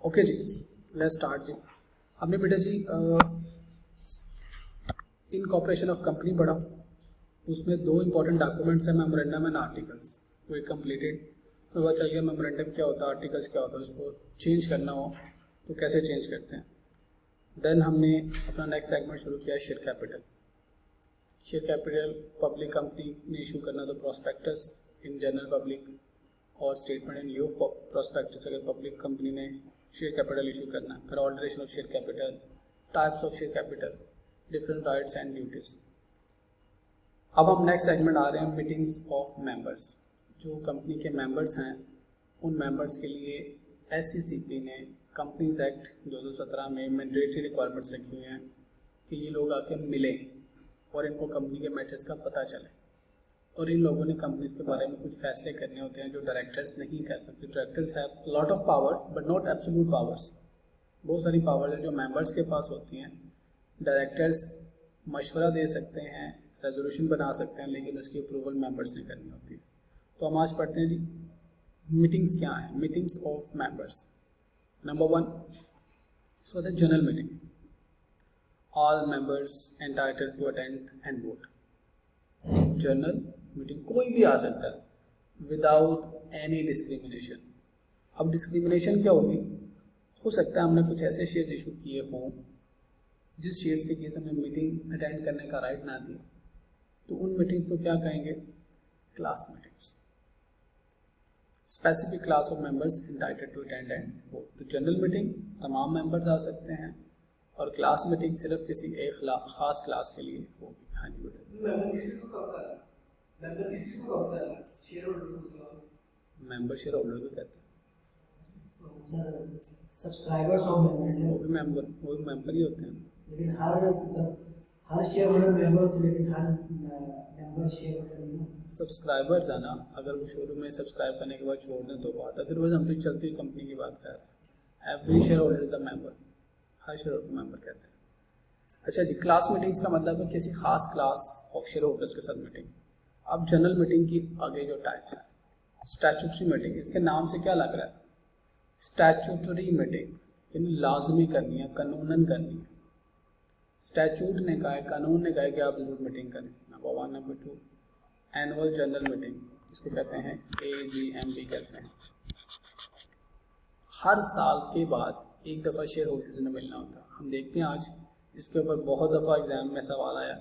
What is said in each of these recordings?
Okay ji, let's start जी। हमने बेटा जी incorporation of company पढ़ा, उसमें दो इंपॉर्टेंट डॉक्यूमेंट्स हैं, मेमोरेंडम एंड आर्टिकल्स। वो कंप्लीटेड पता चल गया मेमोरेंडम क्या होता है, आर्टिकल्स क्या होता है, उसको चेंज करना हो तो कैसे चेंज करते हैं। देन हमने अपना नेक्स्ट सेगमेंट शुरू किया share capital. Share capital public company ने इशू करना तो प्रोस्पेक्टस इन जनरल पब्लिक और स्टेटमेंट इन लिeu ऑफ प्रोस्पेक्टस अगर पब्लिक कंपनी ने शेयर कैपिटल इशू करना। फिर alteration of share capital, types of share capital, different rights and duties. अब हम नेक्स्ट सेगमेंट आ रहे हैं मीटिंग्स ऑफ मेंबर्स। जो कंपनी के मेंबर्स हैं उन मेंबर्स के लिए SCCP ने कंपनीज एक्ट 2017 में मैंडेटरी रिक्वायरमेंट्स रखी हुई हैं कि ये लोग आके मिले और इनको कंपनी के मैटर्स का पता चले। और इन लोगों ने कंपनीज के बारे में कुछ फैसले करने होते हैं जो डायरेक्टर्स नहीं कर सकते। Directors have lot of powers but not absolute powers. बहुत सारी पावर्स हैं जो मेंबर्स के पास होती हैं। डायरेक्टर्स मशवरा दे सकते हैं, रेजोल्यूशन बना सकते हैं, लेकिन उसकी अप्रूवल मेंबर्स ने करनी होती है। तो हम आज पढ़ते हैं जी मीटिंग्स क्या हैं, meetings of members. Number 1 so the general meeting, all members entitled to attend and vote. General meeting कोई भी आ सकता है विदाउट एनी डिस्क्रिमिनेशन। अब डिस्क्रिमिनेशन क्या होगी, हो सकता है हमने कुछ ऐसे शेयर्स इशू किए हों जिस शेयर्स के केस हमें मीटिंग अटेंड करने का राइट ना दिया, तो उन मीटिंग को क्या कहेंगे, class meetings. Specific class of members entitled to attend and vote. तो जनरल मीटिंग तमाम मेंबर्स आ सकते हैं और क्लास मीटिंग सिर्फ किसी एक खास क्लास के लिए होगी। हाँ जी बेटा, मेंबर शेयर होल्डर को कहते हैं। सब्सक्राइबर्स ऑफ वो भी मेंबर ही होते हैं। लेकिन हर शेयर होल्डर मेंबर होते हैं, लेकिन हर मेंबर शेयर होल्डर नहीं। सब्सक्राइबर्स है ना, अगर वो शोरूम में सब्सक्राइब करने के बाद छोड़ दें तो बात, अदरवाइज हम तो चलती हुई कंपनी की बात कर रहे हैं। Every share holder is a member, her share holder को मेंबर कहते हैं। अच्छा जी, क्लास मीटिंग्स का मतलब है किसी खास क्लास ऑफ शेयर होल्डर्स के साथ मीटिंग। अब जनरल मीटिंग की आगे जो टाइप्स हैं, स्टैट्यूटरी मीटिंग, इसके नाम से क्या लग रहा है, स्टैट्यूटरी मीटिंग यानी लाजमी करनी है, कानूनन करनी है। स्टैट्यूट ने कहा है, कानून ने कहा है कि आप जरूर मीटिंग करें। Number 1। Number 2 annual general meeting, इसको कहते हैं AGM कहते हैं। हर साल के बाद एक दफ़ा शेयर होल्डर्स ने मिलना होता है। हम देखते हैं आज इसके ऊपर बहुत दफ़ा एग्जाम में सवाल आया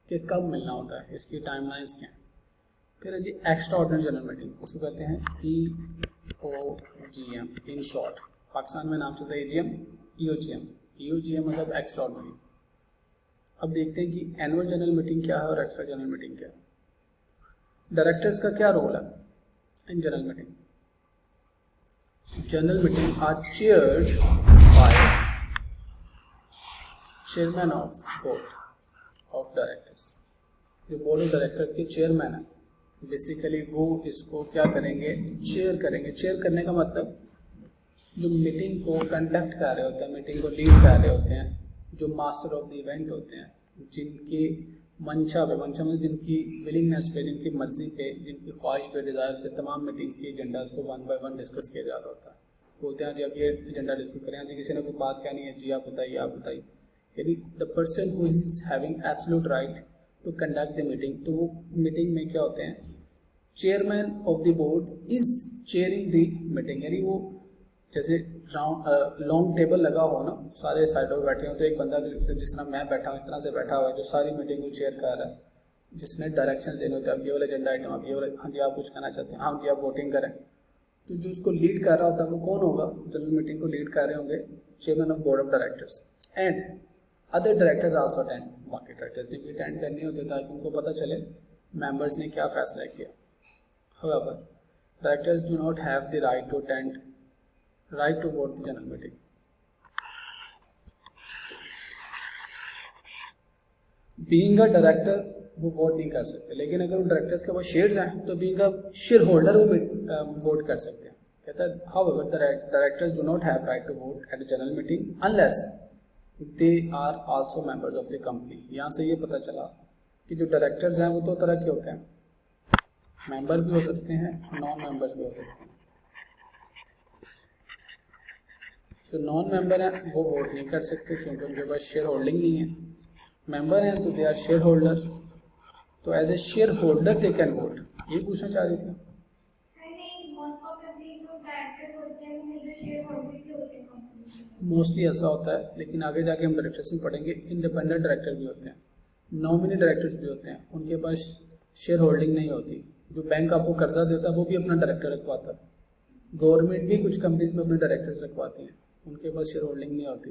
कि कब मिलना होता है, इसकी टाइमलाइंस क्या है। फिर है जी एक्स्ट्रा ऑर्डिनरी जनरल मीटिंग, उसको कहते हैं EOGM इन शॉर्ट। पाकिस्तान में नाम चलता है AGM, EOGM मतलब एक्स्ट्रा ऑर्डिनरी। अब देखते हैं कि एनुअल जनरल मीटिंग क्या है और एक्स्ट्रा जनरल मीटिंग क्या है। डायरेक्टर्स का क्या रोल है in general meeting. General meeting are chaired by chairman of board of directors. जो बोर्ड ऑफ डायरेक्टर्स के चेयरमैन है, बेसिकली वो इसको क्या करेंगे, चेयर करेंगे। चेयर करने का मतलब जो मीटिंग को कंडक्ट कर रहे होते हैं, मीटिंग को लीड कर रहे होते हैं, जो मास्टर ऑफ द इवेंट होते हैं, जिनकी मंशा पे, मंशा में जिनकी विलिंगनेस पे, जिनकी मर्जी पे, जिनकी ख्वाहिश पे, डिज़ायर पे तमाम मीटिंग्स के एजेंडाज को 1 बाय 1 डिस्कस किया जाता होता है। बोलते हैं जी अब ये एजेंडा डिस्कस करें, जी किसी ने कोई बात कहनी है, जी आप बताइए, आप बताइए। यानी the person who is having absolute right to conduct the meeting. तो वो मीटिंग में क्या होते हैं, chairman of the board is chairing the meeting. यानी वो जैसे राउंड लॉन्ग टेबल लगा हो ना, सारे साइडों में बैठे हो, तो एक बंदा जिस तरह मैं बैठा हूँ इस तरह से बैठा हुआ है, जो सारी मीटिंग को चेयर कर रहा है, जिसने डायरेक्शन देने होते हैं, अब ये वाला एजेंडा आइटम, अब ये वाला, हाँ जी आप कुछ कहना चाहते हैं, हाँ जी आप वोटिंग करें। तो जो उसको लीड कर रहा होता है वो कौन होगा, जनरल मीटिंग को लीड कर रहे होंगे chairman of board of directors. And other directors also attend, बाकी डायरेक्टर्स ने भी अटेंड करनी होती है ताकि उनको पता चले मेंबर्स ने क्या फैसला किया। However, directors do not have the right to vote the general meeting. Being a director वो वोट नहीं कर सकते, लेकिन अगर वो डायरेक्टर्स के पास शेयर्स हैं तो बीइंग अ शेयर होल्डर वो वोट कर सकते हैं। कहता है however the directors do not have right to vote at a general meeting unless they are also members of the company। यहाँ से ये पता चला कि जो डायरेक्टर्स हैं वो दो तरह के होते हैं, मेंबर भी हो सकते हैं, नॉन मेंबर्स भी हो सकते हैं। जो नॉन मेंबर हैं वो वोट नहीं कर सकते क्योंकि उनके पास शेयर होल्डिंग नहीं है। मेंबर हैं तो दे आर शेयर होल्डर, तो as a shareholder they can vote. ये पूछना चाह रही थी। मोस्टली ऐसा होता है, लेकिन आगे जाके हम डायरेक्टर्स में पढ़ेंगे इंडिपेंडेंट डायरेक्टर भी होते हैं, नॉमिनी डायरेक्टर्स भी होते हैं, उनके पास शेयर होल्डिंग नहीं होती। जो बैंक आपको कर्जा देता है वो भी अपना डायरेक्टर रखवाता है, गवर्नमेंट भी कुछ कंपनीज में अपने डायरेक्टर्स रखवाती हैं, उनके पास शेयर होल्डिंग नहीं होती।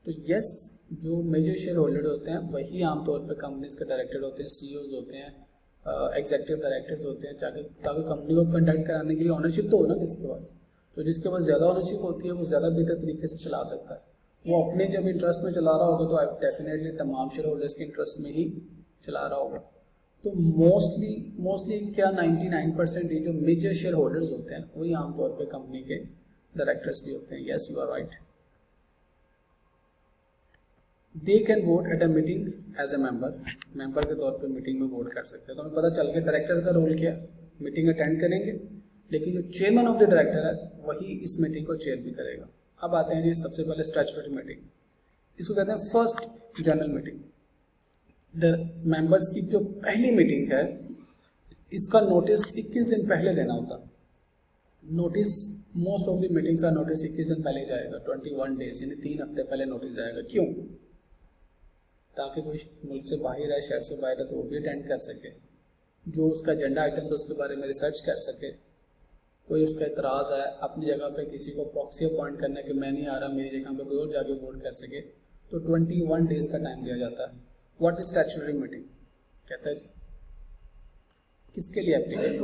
तो यस, जो मेजर शेयर होल्डर होते हैं वही आमतौर पर कंपनीज के डायरेक्टर होते हैं, सीईओज होते हैं, एग्जीक्यूटिव डायरेक्टर्स होते हैं, ताकि कंपनी को कंडक्ट कराने के लिए ऑनरशिप तो हो ना किसी के पास। तो जिसके पास ज़्यादा ऑनरशिप होती है वो ज़्यादा बेहतर तरीके से चला सकता है। वो अपने जब इंटरेस्ट में चला रहा होगा तो डेफिनेटली तमाम शेयर होल्डर्स के इंटरेस्ट में ही चला रहा होगा। तो मोस्टली क्या 99% जो मेजर शेयर होल्डर्स होते हैं वही आमतौर पे कंपनी के डायरेक्टर्स भी होते हैं। Yes, you are right. They can vote at a meeting as a member के तौर पे मीटिंग में वोट कर सकते हैं। तो हमें पता चल गया डायरेक्टर का रोल क्या, मीटिंग अटेंड करेंगे, लेकिन जो चेयरमैन ऑफ द डायरेक्टर है वही इस मीटिंग को चेयर भी करेगा। अब आते हैं जी सबसे पहले स्टैट्यूटरी मीटिंग, इसको कहते हैं फर्स्ट जनरल मीटिंग। मेंबर्स की जो पहली मीटिंग है इसका नोटिस 21 दिन पहले देना होता। Notice most of the meetings का नोटिस 21 दिन पहले जाएगा, 21 डेज यानी 3 हफ्ते पहले नोटिस जाएगा। क्यों? ताकि कोई मुल्क से बाहर है, शहर से बाहर है, तो वो भी अटेंड कर सके, जो उसका एजेंडा आइटम तो उसके बारे में रिसर्च कर सके। कोई उसका इतराज़ है अपनी जगह पे किसी को प्रॉक्सी अपॉइंट करना है कि मैं नहीं आ रहा, मेरी जगह पे कोई और जाके वोट कर सके, तो 21 डेज का टाइम दिया जाता है। व्हाट इज स्टैट्यूटरी मीटिंग कहता है जी, किसके लिए एप्लीकेबल?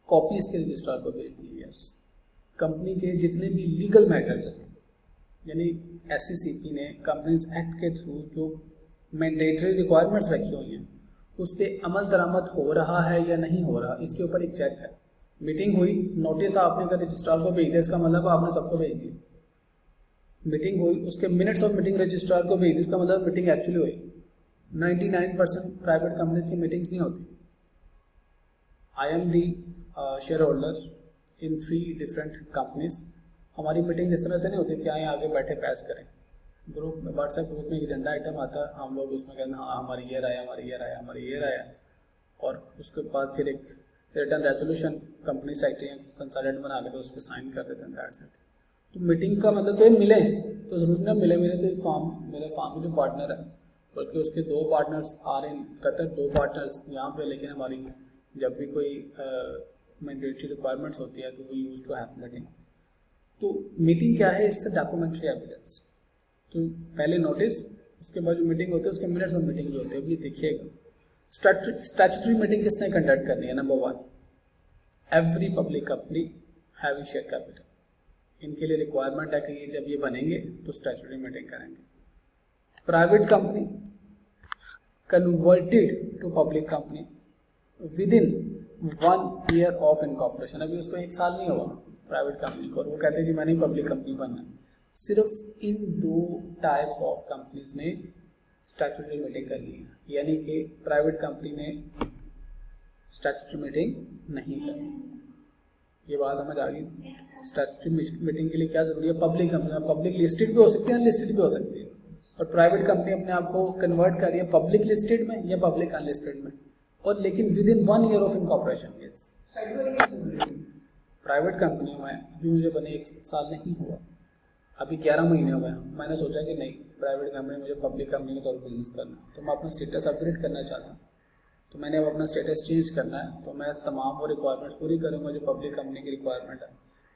कॉपी इसके रजिस्ट्रार को भेजनी है। यस, कंपनी के जितने भी लीगल मैटर्स हैं, यानी SCCP ने कंपनीज एक्ट के थ्रू जो मैंडेटरी रिक्वायरमेंट्स रखी हुई हैं उस पर अमल दरामद हो रहा है या नहीं हो रहा, इसके ऊपर एक चेक है। मीटिंग हुई, नोटिस आपने कर रजिस्ट्रार को भेज दिया, इसका मतलब आपने सबको भेज दिया। मीटिंग हुई, उसके मिनट्स ऑफ मीटिंग रजिस्ट्रार को भेज दी, इसका मतलब मीटिंग एक्चुअली हुई। 99% प्राइवेट कंपनीज की मीटिंग्स नहीं होती। I am the share holder in 3 different companies. हमारी मीटिंग इस तरह से नहीं होती कि आए आगे बैठे पैस करें। ग्रुप में, व्हाट्सएप ग्रुप में एजेंडा आइटम आता है, हम लोग उसमें कहते हैं हाँ हमारी ये राय, हमारी ये राय, हमारी ये राय, और उसके बाद फिर एक return resolution company secretary consultant बना के तो उस पर साइन कर देते हैं, दैट्स इट। तो मीटिंग का मतलब तो ये मिले तो ज़रूरी ना मिले। मेरे तो मेरे फार्म के जो पार्टनर है, बल्कि उसके 2 पार्टनर्स आ रहे हैं कतर, 2 पार्टनर्स यहाँ पे, लेकिन हमारी जब भी कोई मैंडेटरी रिक्वायरमेंट्स होती है तो वो यूज टू हैव मीटिंग। तो मीटिंग क्या है? It's documentary evidence. तो पहले नोटिस, उसके बाद जो मीटिंग होती है उसके मिनट्स ऑफ मीटिंग जो होते हैं, ये देखिएगा। स्टैट्यूटरी मीटिंग किसने कंडक्ट करनी है? Number 1, every public company having share capital. इनके लिए रिक्वायरमेंट है कि ये जब ये बनेंगे तो स्टैट्यूटरी मीटिंग करेंगे। Private company converted to public company within 1 year of incorporation. अभी उसको 1 साल नहीं हुआ प्राइवेट कंपनी को, और वो कहते हैं कि मैंने पब्लिक कंपनी बनना है। सिर्फ इन 2 टाइप्स ऑफ कंपनीज ने स्टैट्यूटरी मीटिंग करनी है, यानी कि प्राइवेट कंपनी ने स्टैट्यूटरी मीटिंग नहीं करनी। ये बात समझ आ गई? स्टैट्यूटरी मीटिंग के लिए क्या जरूरी है? पब्लिक कंपनी, पब्लिक लिस्टेड भी हो सकती है, अनलिस्टेड भी हो सकती है, और प्राइवेट कंपनी अपने आप को कन्वर्ट कर रही है पब्लिक लिस्टेड में या पब्लिक अनलिस्टेड में, और लेकिन with in 1 year of incorporation. Yes, private company में अभी मुझे बने 1 साल नहीं हुआ, अभी 11 महीने हुए हैं। मैंने सोचा कि नहीं, प्राइवेट कंपनी मुझे पब्लिक कंपनी के तौर पर बिजनेस करना है, तो मैं अपना स्टेटस अपग्रेड करना चाहता हूँ। तो मैंने अब अपना स्टेटस चेंज करना है, तो मैं तमाम वो रिक्वायरमेंट्स पूरी करूँगा जो पब्लिक कंपनी की रिक्वायरमेंट है।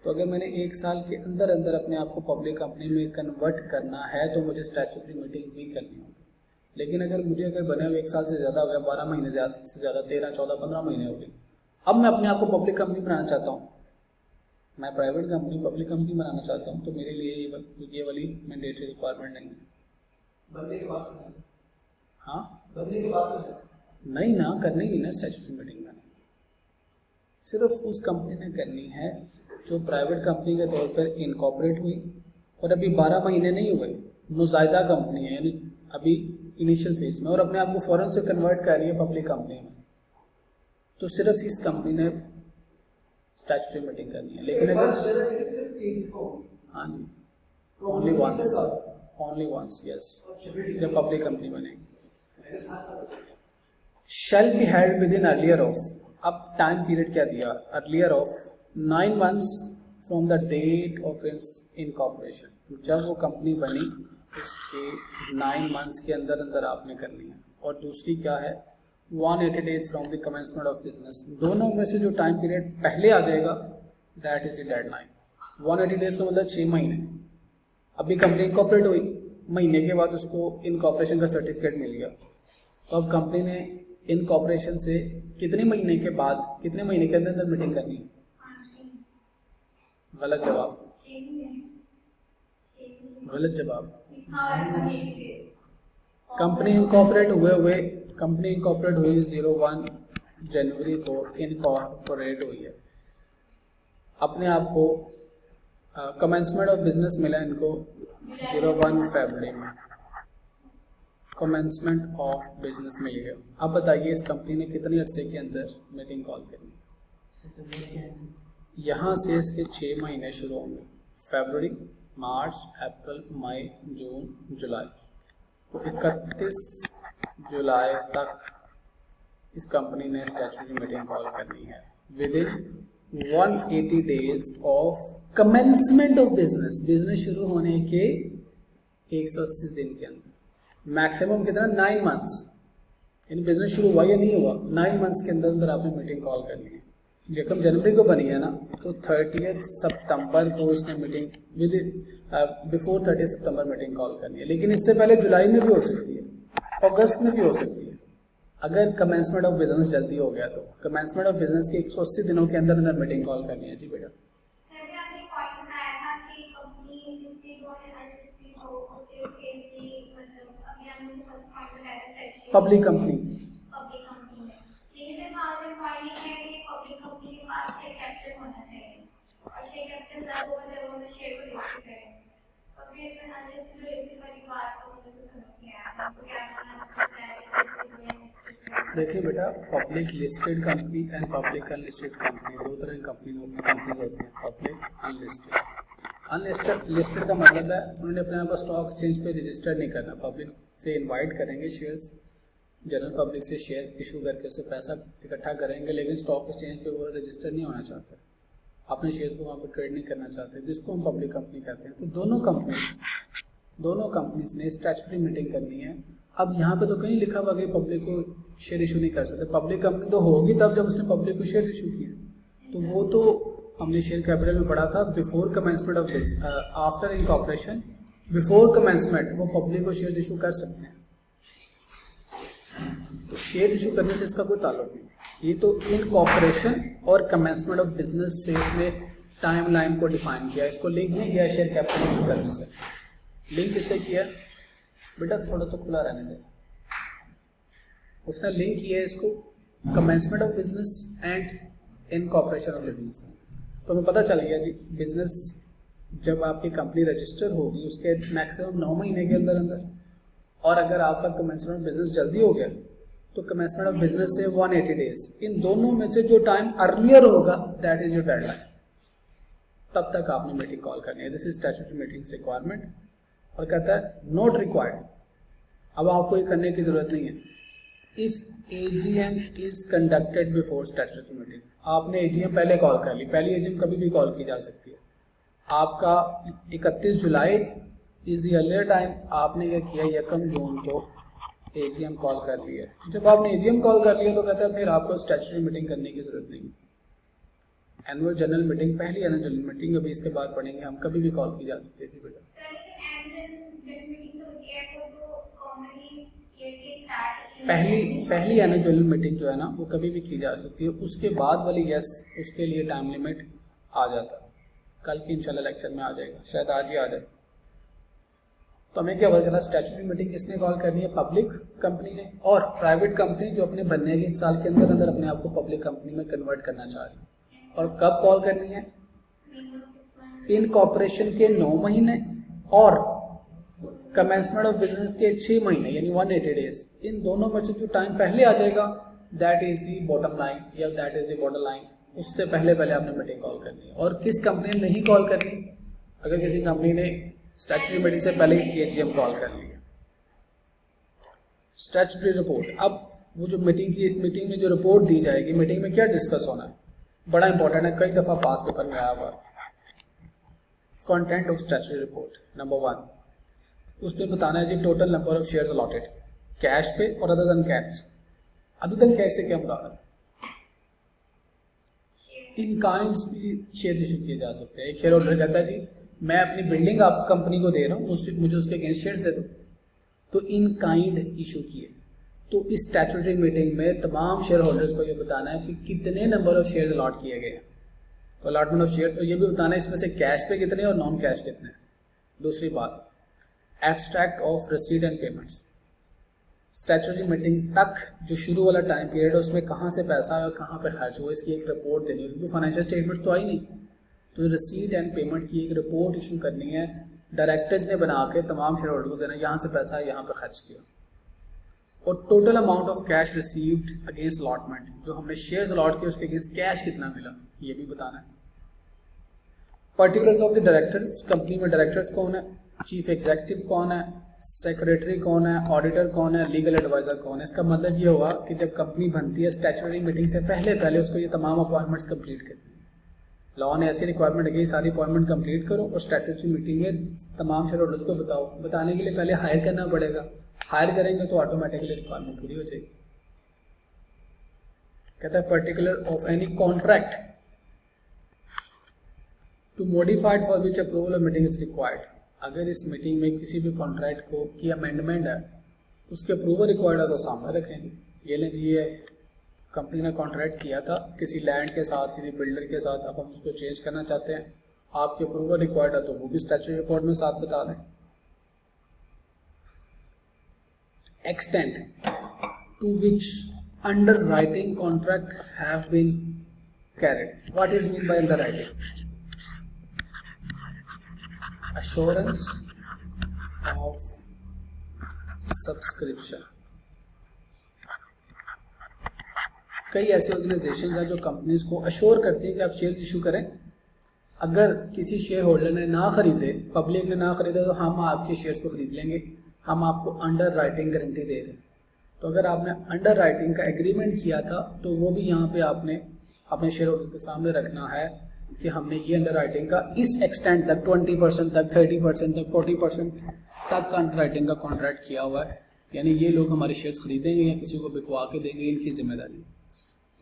तो अगर मैंने 1 साल के अंदर अंदर अपने आप को पब्लिक कंपनी में कन्वर्ट करना है तो मुझे स्टैट्यूटरी मीटिंग भी करनी होगी। लेकिन अगर बने हुए 1 साल से ज़्यादा हो गया, 12 महीने से ज़्यादा, 13, 14, 15 महीने हो गए, अब मैं अपने आप को पब्लिक कंपनी बनाना चाहता हूँ, मैं प्राइवेट कंपनी पब्लिक कंपनी बनाना चाहता हूँ, तो मेरे लिए ये वाली मैंडेटरी रिक्वायरमेंट नहीं है। बदलने की बात है। हाँ, बदलने की बात है नहीं ना, करनी ही ना स्टैट्यूटरी मीटिंग में। सिर्फ उस कंपनी ने करनी है जो प्राइवेट कंपनी के तौर पर इनकॉर्पोरेट हुई और अभी 12 महीने नहीं हुए, नुज़ायदा कंपनी है, यानी अभी इनिशियल फेज में, और अपने आप को फौरन से कन्वर्ट कर रही है पब्लिक कंपनी में, तो सिर्फ इस कंपनी ने स्टैट्यूटरी मीटिंग करनी है। लेकिन अगर हाँ जी, ओनली वंस यस, जब पब्लिक कंपनी बनेगी। Shall be held within earlier of, अब टाइम पीरियड क्या दिया, earlier of 9 months from the date of its incorporation, जब वो कंपनी बनी उसके 9 months के अंदर अंदर आपने करनी है। और दूसरी क्या है, 180 days from the commencement of business, दोनों में से जो टाइम पीरियड पहले आ जाएगा that is the deadline. 180 days का मतलब 6 महीने। अभी कंपनी इनकॉर्पोरेट हुई, महीने के बाद उसको इनकॉर्पोरेशन का सर्टिफिकेट मिल गया, तो अब कंपनी ने इनकॉर्पोरेशन से कितने महीने के बाद, कितने महीने के अंदर मीटिंग करनी है? गलत जवाब, गलत जवाब। कंपनी इनकॉर्पोरेट हुई 01 जनवरी को इनकॉर्पोरेट हुई है। अपने आप को कमेंसमेंट ऑफ बिजनेस मिला इनको 01 फरवरी में, कमेंसमेंट ऑफ बिजनेस मिल गया। अब बताइए इस कंपनी ने कितने अरसे के अंदर मीटिंग कॉल करनी? यहाँ से इसके 6 महीने शुरू होंगे, फरवरी, मार्च, अप्रैल, मई, जून, जुलाई, तो 31 जुलाई तक इस कंपनी ने स्टैट्यूटरी मीटिंग कॉल करनी है with in 180 days of commencement of business, business शुरू होने के 180 दिन के अंदर। मैक्सिमम कितना, 9 months, यानी बिजनेस शुरू हुआ या नहीं हुआ, 9 months के अंदर अंदर आपने मीटिंग कॉल करनी है। जब जनवरी को बनी है ना, तो 30 सितंबर को इसने meeting with before 30 September meeting call करनी है। लेकिन इससे पहले जुलाई में भी हो सकती है, अगस्त में भी हो सकती है। अगर कमेंसमेंट ऑफ बिजनेस जल्दी हो गया तो कमेंसमेंट ऑफ बिजनेस के 180 दिनों के अंदर अंदर मीटिंग कॉल करनी है। जी बेटा, पब्लिक कंपनी, देखिए बेटा, public listed company and public unlisted company, दो तरह की कंपनीज होती हैं, पब्लिक अनलिस्टेड। अनलिस्टेड का मतलब है उन्होंने अपने आप को स्टॉक एक्सचेंज पे रजिस्टर नहीं करना, पब्लिक से इनवाइट करेंगे शेयर्स, जनरल पब्लिक से शेयर इशू करके उससे पैसा इकट्ठा करेंगे, लेकिन स्टॉक एक्सचेंज पे वो रजिस्टर नहीं होना चाहते, अपने शेयर्स को वहाँ पर ट्रेड नहीं करना चाहते, जिसको हम पब्लिक कंपनी कहते हैं। तो दोनों कंपनीज ने स्टैट्यूटरी मीटिंग करनी है। अब यहाँ पे तो कहीं लिखा हुआ कि पब्लिक को शेयर इशू नहीं कर सकते, पब्लिक कंपनी तो होगी तब जब उसने पब्लिक को शेयर इशू किए, तो वो तो हमने शेयर कैपिटल में पढ़ा था before commencement of business, after incorporation, before commencement वो पब्लिक को शेयर इशू कर सकते हैं। तो शेयर इशू करने से इसका कोई ताल्लुक नहीं, ये तो इनकॉर्पोरेशन और कमेंसमेंट ऑफ बिजनेस से इसने टाइम लाइन को डिफाइन किया, इसको लिंक नहीं किया शेयर कैपिटल इशू करने से। लिंक किससे किया बेटा, थोड़ा सा खुला रहने दे, उसने लिंक किया है इसको commencement of business and incorporation of business. तो हमें पता चल गया जी, बिजनेस जब आपकी कंपनी रजिस्टर होगी उसके मैक्सिमम 9 महीने के अंदर अंदर, और अगर आपका कमेंसमेंट ऑफ बिजनेस जल्दी हो गया तो कमेंसमेंट ऑफ बिजनेस से 180 डेज, इन दोनों में से जो टाइम अर्लियर होगा दैट इज योर डेडलाइन, तब तक आपने मीटिंग कॉल करनी है। This is statutory meetings requirement. और कहता है नोट रिक्वायर्ड, अब आपको ये करने की जरूरत नहीं है। If AGM is conducted before statutory meeting, आपने एजीएम पहले कॉल कर ली, पहली एजीएम कभी भी कॉल की जा सकती है। आपका 31 जुलाई इज द अर्लियर टाइम, आपने ये किया 1 जून को एजीएम कॉल कर लिया। जब आपने एजीएम कॉल कर लिया तो कहता है फिर आपको स्टैट्यूटरी मीटिंग करने की जरूरत नहीं। एनुअल जनरल मीटिंग, पहली एनुअल जनरल मीटिंग अभी इसके बाद पढ़ेंगे हम, कभी भी कॉल की जा सकती है। जी बेटा, पहली एनुअल जनरल मीटिंग जो है ना वो कभी भी की जा सकती है, उसके बाद वाली यस उसके लिए टाइम लिमिट आ जाता है, कल की इंशाल्लाह लेक्चर में आ जाएगा, शायद आज ही आ जाए। तो हमें क्या पता चला, स्टैट्यूटरी मीटिंग किसने कॉल करनी है, पब्लिक कंपनी ने, और प्राइवेट कंपनी जो अपने बनने के 1 साल के अंदर अंदर अपने आप को पब्लिक कंपनी में कन्वर्ट करना चाह रही है। और कब कॉल करनी है, इनकॉर्पोरेशन के 9 महीने और कमेंसमेंट ऑफ बिजनेस के 6 महीने यानी 180 डेज, इन दोनों में से जो टाइम पहले आ जाएगा that is the bottom line या that is the border line, उससे पहले आपने मीटिंग कॉल करनी है। और किस कंपनी ने नहीं कॉल करनी, अगर किसी कंपनी ने स्टैट्यूटरी मीटिंग से पहले AGM कॉल कर लिया, स्टैट्यूटरी रिपोर्ट, अब वो जो मीटिंग में जो रिपोर्ट दी जाएगी, मीटिंग में क्या डिस्कस होना है, बड़ा इंपॉर्टेंट है, कई दफ़ा पास पेपर में आया हुआ। Content of statutory report number 1, उसमें बताना है जी total number of shares allotted cash पे और other than cash. Other than cash से क्या मुराद है? इन काइंड्स भी शेयर इशू किए जा सकते हैं। एक शेयर होल्डर कहता है जी मैं अपनी बिल्डिंग आप कंपनी को दे रहा हूँ, मुझे उसके अगेंस्ट शेयर्स दे दो, तो इन काइंड इशू किए। तो इस स्टैट्यूटरी मीटिंग में तमाम शेयर होल्डर्स को ये बताना है कि कितने नंबर ऑफ शेयर्स अलॉट किए गए हैं, तो अलॉटमेंट ऑफ शेयर्स, और ये भी बताना है इसमें से कैश पे कितने और नॉन कैश कितने। दूसरी बात, abstract of receipt and payments. Statutory meeting तक जो शुरू वाला टाइम पीरियड है उसमें कहाँ से पैसा आया और कहाँ पे खर्च हुआ, इसकी एक रिपोर्ट देनी है। फाइनेंशियल स्टेटमेंट्स तो आई नहीं, तो रिसीट एंड पेमेंट की एक रिपोर्ट इशू करनी है, डायरेक्टर्स ने बना के तमाम शेयर होल्डर को देना, यहाँ से पैसा है, यहाँ पे खर्च किया। और total amount of cash received against allotment, जो हमने शेयर्स अलॉट किए उसके अगेंस्ट कैश कितना मिला, ये भी बताना है। Particulars of the directors, company में डायरेक्टर्स कौन है, चीफ एग्जीक्यूटिव कौन है, सेक्रेटरी कौन है, ऑडिटर कौन है, लीगल एडवाइजर कौन है। इसका मतलब ये हुआ कि जब कंपनी बनती है स्टैट्यूटरी मीटिंग से पहले उसको ये तमाम अपॉइंटमेंट्स कंप्लीट करनी है। लॉ ने ऐसी रिक्वायरमेंट है कि सारी अपॉइंटमेंट कंप्लीट करो और स्टैट्यूटरी मीटिंग में तमाम शेयर होल्डर्स को बताओ। बताने के लिए पहले हायर करना पड़ेगा, हायर करेंगे तो ऑटोमेटिकली रिक्वायरमेंट पूरी हो जाएगी। कहता है particular of any contract to modified for which approval of meeting is required. अगर इस मीटिंग में किसी भी कॉन्ट्रैक्ट को की अमेंडमेंट है उसके अप्रूवल रिक्वायर्ड है तो सामने रखें जी, ये लें जी, ये कंपनी ने कॉन्ट्रैक्ट किया था किसी लैंड के साथ, किसी बिल्डर के साथ, अब हम उसको चेंज करना चाहते हैं, आपके अप्रूवल रिक्वायर्ड है तो वो भी स्टैट्यूटरी रिपोर्ट में साथ बता दें। Extent to which underwriting contract have been carried. What is mean by underwriting? assurance of subscription। कई ऐसी ऑर्गेनाइजेशंस हैं जो कंपनीज को अश्योर करती हैं कि आप शेयर इशू करें, अगर किसी शेयर होल्डर ने ना खरीदे, पब्लिक ने ना खरीदे, तो हम आपके शेयर्स को खरीद लेंगे, हम आपको अंडर राइटिंग गारंटी दे दें। तो अगर आपने अंडर राइटिंग का एग्रीमेंट किया था तो वो भी यहाँ पे आपने अपने शेयर होल्डर के सामने रखना है कि हमने ये अंडर राइटिंग का इस एक्सटेंट तक 20% तक, 30% तक, 40% तक का अंडर राइटिंग का कॉन्ट्रैक्ट किया हुआ है, यानी ये लोग हमारे शेयर्स खरीदेंगे या किसी को बिकवा के देंगे, इनकी जिम्मेदारी।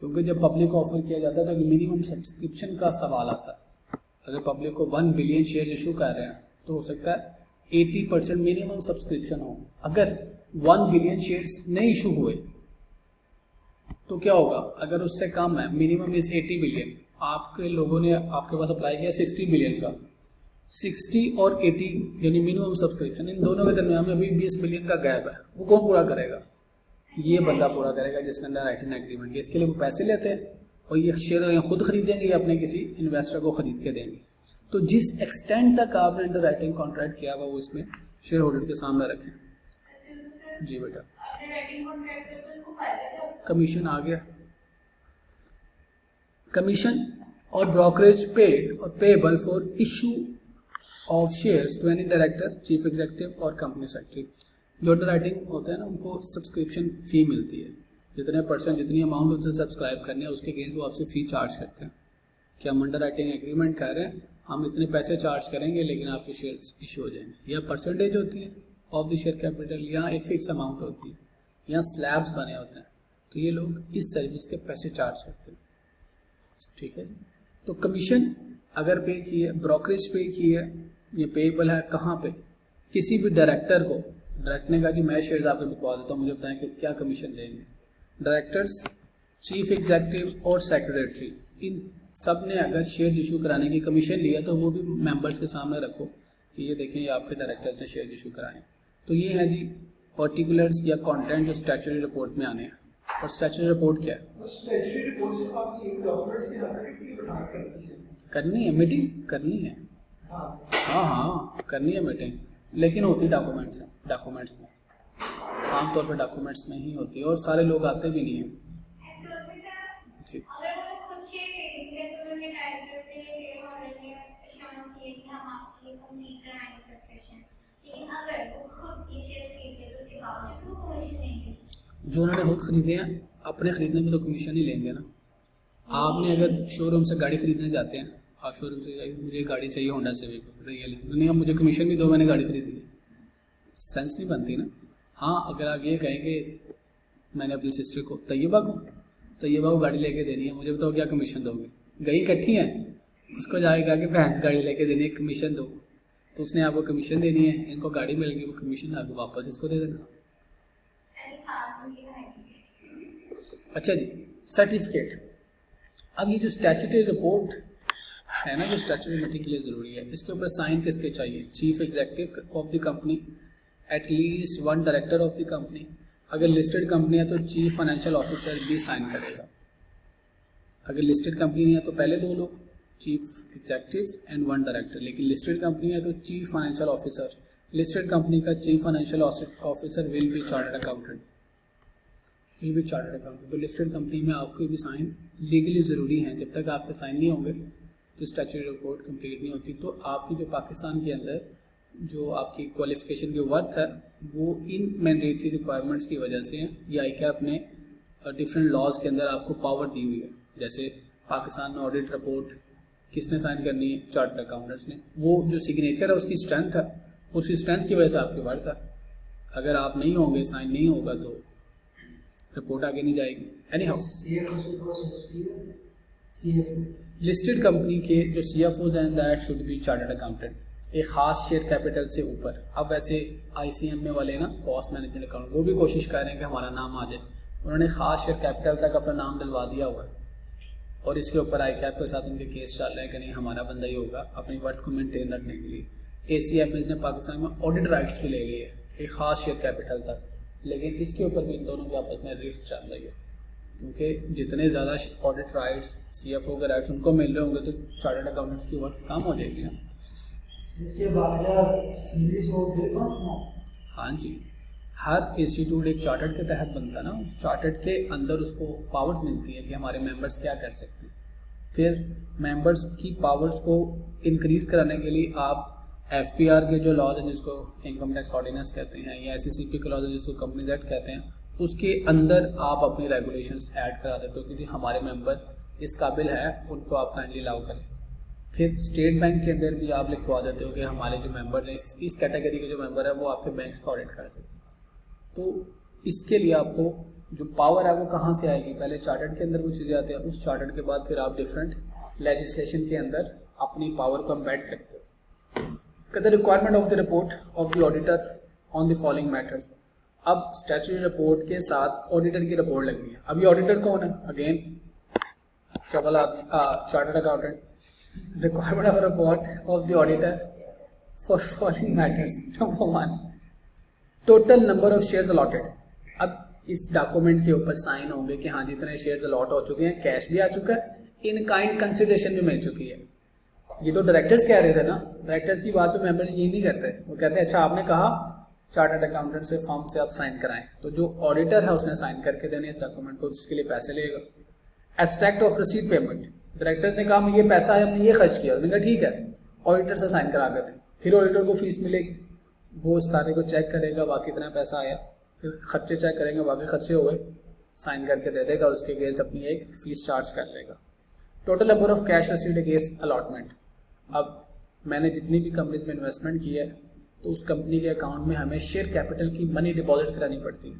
क्योंकि जब पब्लिक को ऑफर किया जाता है तो मिनिमम सब्सक्रिप्शन का सवाल आता है। अगर पब्लिक को 1 बिलियन शेयर इशू कर रहे हैं तो हो सकता है 80% मिनिमम सब्सक्रिप्शन हो। अगर 1 बिलियन शेयर्स नहीं इशू हुए तो क्या होगा? अगर उससे कम है, मिनिमम इज 80 बिलियन, आपके लोगों ने आपके पास अप्लाई किया 60 बिलियन का, 60 और 80 यानी मिनिमम सब्सक्रिप्शन, इन दोनों के दरमियान में अभी 20 बिलियन का गैप है, वो कौन पूरा करेगा? ये बंदा पूरा करेगा जिसने अंडर राइटिंग एग्रीमेंट किया। इसके लिए वो पैसे लेते हैं और ये शेयर खुद खरीदेंगे या अपने किसी इन्वेस्टर को खरीद के देंगे। तो जिस एक्सटेंट तक आपने अंडर राइटिंग कॉन्ट्रैक्ट किया हुआ वो इसमें शेयर होल्डर के सामने रखें। जी बेटा, कमीशन आ गया। कमीशन और ब्रोकरेज पेड और payable for issue of shares to any director, chief executive और कंपनी सेक्रेटरी। जो अंडर राइटिंग होता है ना, उनको सब्सक्रिप्शन फ़ी मिलती है, जितने परसेंट जितनी अमाउंट उनसे सब्सक्राइब करनी है उसके अगेंस्ट वो आपसे फ़ी चार्ज करते हैं कि हम अंडर राइटिंग एग्रीमेंट कर रहे हैं, हम इतने पैसे चार्ज करेंगे लेकिन आपके शेयर्स इशू हो जाएंगे। यह परसेंटेज होती है ऑफ द शेयर कैपिटल, यहाँ एक फिक्स अमाउंट होती है, यहाँ स्लैब्स बने होते हैं, तो ये लोग इस सर्विस के पैसे चार्ज करते हैं। ठीक है जी। तो कमीशन अगर पे की है, ब्रोकरेज पे की है, ये पेएबल है कहाँ पे? किसी भी डायरेक्टर को, डायरेक्टर ने कहा कि मैं शेयर्स आपको बिकवा देता हूँ, मुझे बताएं कि क्या कमीशन देंगे। डायरेक्टर्स, चीफ एग्जीक्यूटिव और सेक्रेटरी, इन सब ने अगर शेयर्स इशू कराने की कमीशन लिया तो वो भी मेंबर्स के सामने रखो कि ये देखें ये आपके डायरेक्टर्स ने शेयर्स इशू कराए। तो ये है जी पर्टिकुलर्स या कंटेंट जो स्टैट्यूटरी रिपोर्ट में आने हैं। और स्टैट्यूटरी रिपोर्ट क्या है? स्टैट्यूटरी रिपोर्ट से आपकी एक डॉक्यूमेंट्स की हद तक की बना करती है, करनी है मीटिंग, करनी है, हाँ करनी है मीटिंग, लेकिन होती डॉक्यूमेंट्स हैं, डॉक्यूमेंट्स में आमतौर पर डॉक्यूमेंट्स में ही होती है और सारे लोग आते भी नहीं हैं जी। ये कंप्लीट रहा है प्रोफेशन, लेकिन अगर वो खुद ये शेयर खरीदते तो उसके बावजूद वो कमीशन लेंगे। जो उन्होंने खुद खरीदे हैं अपने खरीदने में तो कमीशन ही लेंगे ना। आपने अगर शोरूम से गाड़ी खरीदने जाते हैं, आप शोरूम से जाइए मुझे गाड़ी चाहिए होंडा सिविक रियल, नहीं अब मुझे कमीशन भी दो, मैंने गाड़ी खरीदी है, सेंस नहीं बनती ना। हाँ अगर आप ये कहें कि मैंने अपनी सिस्टर को तैयबा को गाड़ी लेके देनी है, मुझे बताओ क्या कमीशन दोगे? गई इकट्ठी हैं, उसको जाएगा कि बहन गाड़ी लेके देनी है कमीशन दो, तो उसने आपको कमीशन देनी है, इनको गाड़ी मिल गई, वो कमीशन आपको वापस इसको दे देना। अच्छा जी, सर्टिफिकेट। अब ये जो स्टैट्यूटरी रिपोर्ट है ना, जो स्टैट्यूटरी मीटिंग के लिए ज़रूरी है, इसके ऊपर साइन किसके चाहिए? Chief executive of the company, at least one director of the company. अगर लिस्टेड कंपनी है तो चीफ फाइनेंशियल ऑफिसर भी साइन करेगा। अगर लिस्टेड कंपनी नहीं है तो पहले दो लोग, chief executive and one director. लेकिन लिस्टेड कंपनी है तो chief financial officer, listed company का chief financial officer will be chartered accountant, तो लिस्टेड कंपनी में आपके भी साइन लीगली ज़रूरी हैं। जब तक आपके साइन नहीं होंगे तो स्टैट्यूटरी रिपोर्ट कंप्लीट नहीं होती। तो आपकी जो पाकिस्तान के अंदर जो आपकी क्वालिफिकेशन की वर्थ है वो इन मैंडेटरी रिक्वायरमेंट्स की वजह से है। या ICAP ने डिफरेंट लॉज के अंदर आपको पावर दी हुई है। जैसे पाकिस्तान में ऑडिट रिपोर्ट किसने साइन करनी है? चार्टर्ड अकाउंटेंट्स ने। वो जो सिग्नेचर है उसकी स्ट्रेंथ है, उसकी स्ट्रेंथ की वजह से आपकी वर्थ है। अगर आप नहीं होंगे, साइन नहीं होगा तो रिपोर्ट आगे नहीं जाएगी। एनीहाउ लिस्टेड कंपनी के जो CFOs हैं that should be chartered accountant, एक खास शेयर कैपिटल से ऊपर। अब वैसे ICM में वाले ना कॉस्ट मैनेजमेंट अकाउंट वो भी कोशिश कर रहे हैं कि हमारा नाम आ जाए, उन्होंने खास शेयर कैपिटल तक अपना नाम डलवा दिया हुआ है और इसके ऊपर ICAP के साथ उनके केस चल रहे हैं कि नहीं हमारा बंदा ही होगा अपनी वर्थ को मेंटेन रखने के लिए। ACMS ने पाकिस्तान में ऑडिट राइट्स भी ले लिए एक खास शेयर कैपिटल तक, लेकिन इसके ऊपर भी इन दोनों के आपस में रिफ्ट चल रही है क्योंकि जितने ज़्यादा ऑडिट राइट्स CFO के राइट्स उनको मिल रहे होंगे तो चार्टर्ड अकाउंटेंट्स की वर्क कम हो जाएगी ना। इसके बाद हाँ जी, हर इंस्टीट्यूट एक चार्टर्ड के तहत बनता है ना, उस चार्टर्ड के अंदर उसको पावर्स मिलती है कि हमारे मेंबर्स क्या कर सकते हैं। फिर मेंबर्स की पावर्स को इंक्रीज कराने के लिए आप FPR के जो लॉज हैं जिसको इनकम टैक्स ऑर्डिनेंस कहते हैं या SCCP के लॉज हैं जिसको कंपनीज एक्ट कहते हैं, उसके अंदर आप अपनी रेगुलेशंस ऐड करा देते हो क्योंकि हमारे मेंबर इस काबिल है, उनको आप काइंडली अलाउ करें। फिर स्टेट बैंक के अंदर भी आप लिखवा देते हो कि हमारे जो मेंबर हैं इस कैटेगरी के जो मेंबर है वो आपके बैंक का ऑडिट कर सकते हैं। तो इसके लिए आपको जो पावर है वो कहाँ से आएगी? पहले चार्टर्ड के अंदर वो चीज़ें आती हैं, उस चार्टर्ड के बाद फिर आप डिफरेंट लेजिस्लेशन के अंदर अपनी पावर को एम्बेड करते हो। The requirement of the report of the auditor on the following matters. अब स्टैट्यूटरी रिपोर्ट के साथ ऑडिटर की रिपोर्ट लगनी है। अब ये ऑडिटर कौन है? अगेन चवल आदमी, chartered accountant. Requirement of report of the auditor for following matters. Number 1, total number of shares allotted. अब इस डॉक्यूमेंट के ऊपर साइन होंगे कि हाँ जितने शेयर्स अलॉट हो चुके हैं, कैश भी आ चुका है, इन काइंड कंसिडरेशन भी मिल चुकी है। ये तो डायरेक्टर्स कह रहे थे ना, डायरेक्टर्स की बात पे मेंबर्स ये नहीं करते, वो कहते हैं अच्छा आपने कहा चार्टर्ड अकाउंटेंट से फॉर्म से आप साइन कराएं, तो जो ऑडिटर है उसने साइन करके देने इस डॉक्यूमेंट को, उसके लिए पैसे लेगा। Abstract of receipt payment, directors ने कहा ये पैसा है हमने ये खर्च किया, उन्होंने कहा ठीक है, ऑडिटर से साइन करा कर दें, फिर ऑडिटर को फीस मिलेगी, वो उस सारे को चेक करेगा बाकी इतना पैसा आया, फिर खर्चे चेक करेंगे बाकी खर्चे हो गए, साइन करके दे देगा और उसके अगेंस्ट अपनी एक फीस चार्ज कर लेगा। Total number of cash received against allotment. अब मैंने जितनी भी कंपनी में इन्वेस्टमेंट की है तो उस कंपनी के अकाउंट में हमें शेयर कैपिटल की मनी डिपॉजिट करानी पड़ती है,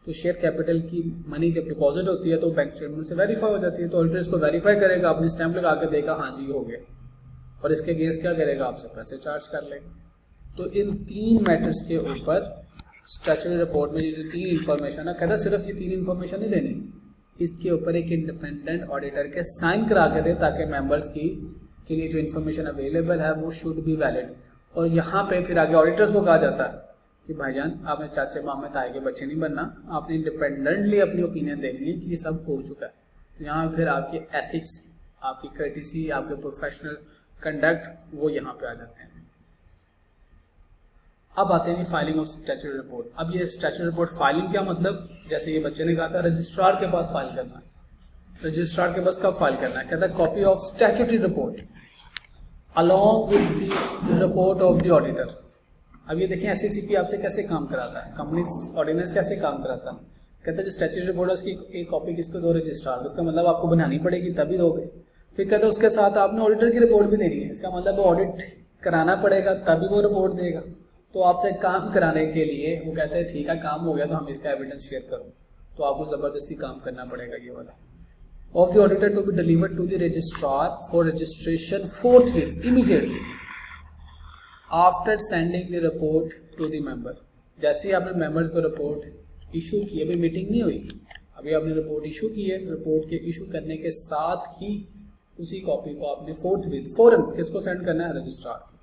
तो शेयर कैपिटल की मनी जब डिपॉजिट होती है तो बैंक स्टेटमेंट से वेरीफाई हो जाती है, तो ऑडिटर इसको वेरीफाई करेगा, अपनी स्टैंप लगा के देगा हाँ जी हो गया, और इसके अगेंस्ट क्या करेगा, आपसे पैसे चार्ज कर लेगा। तो इन 3 मैटर्स के ऊपर स्टैट्यूटरी रिपोर्ट में जो 3 इन्फॉर्मेशन है, कहता सिर्फ ये 3 इन्फॉर्मेशन नहीं देनी, इसके ऊपर एक इंडिपेंडेंट ऑडिटर के साइन करा के दे ताकि मेंबर्स के लिए जो इन्फॉर्मेशन अवेलेबल है वो शुड बी वैलिड। और यहाँ पे फिर आगे ऑडिटर्स को कहा जाता है कि भाईजान आपने चाचे मामे ताए के बच्चे नहीं बनना, आपने इंडिपेंडेंटली अपनी ओपिनियन देनी है कि ये सब हो चुका है। तो यहाँ फिर आपके एथिक्स, आपकी कर्टिसी, आपके प्रोफेशनल कंडक्ट वो यहाँ पे आ जाते हैं। अब आते हैं फाइलिंग ऑफ स्टैट्यूटरी रिपोर्ट। अब ये स्टैट्यूटरी रिपोर्ट फाइलिंग क्या मतलब, जैसे ये बच्चे ने कहा था रजिस्ट्रार के पास फाइल करना है, रजिस्ट्रार के पास कब फाइल करना है, कहता है copy of statutory report. along with the report of the auditor। अब ये देखें SCCP आपसे कैसे काम कराता है, कंपनीज ऑर्डिनेंस कैसे काम कराता है। कहता है जो स्टैट्यूटरी रिपोर्ट है उसकी एक कॉपी किसको दो, रजिस्ट्रार। उसका मतलब आपको बनानी पड़ेगी तभी दोगे। फिर कहता है उसके साथ आपने ऑडिटर की रिपोर्ट भी देनी है, इसका मतलब वो ऑडिट कराना पड़ेगा तभी वो रिपोर्ट देगा। तो आपसे काम कराने के लिए वो कहते हैं ठीक है काम हो गया तो हम इसका एविडेंस शेयर करो, तो आपको ज़बरदस्ती काम करना पड़ेगा ये वाला। Of the auditor to be delivered to the registrar for registration forthwith immediately after sending the report to the member. जैसे ही आपने मेंबर्स को रिपोर्ट इशू की, अभी मीटिंग नहीं हुई, अभी आपने रिपोर्ट इशू की है, रिपोर्ट के इशू करने के साथ ही उसी कॉपी को आपने फोर्थविथ फौरन किसको सेंड करना है, रजिस्ट्रार।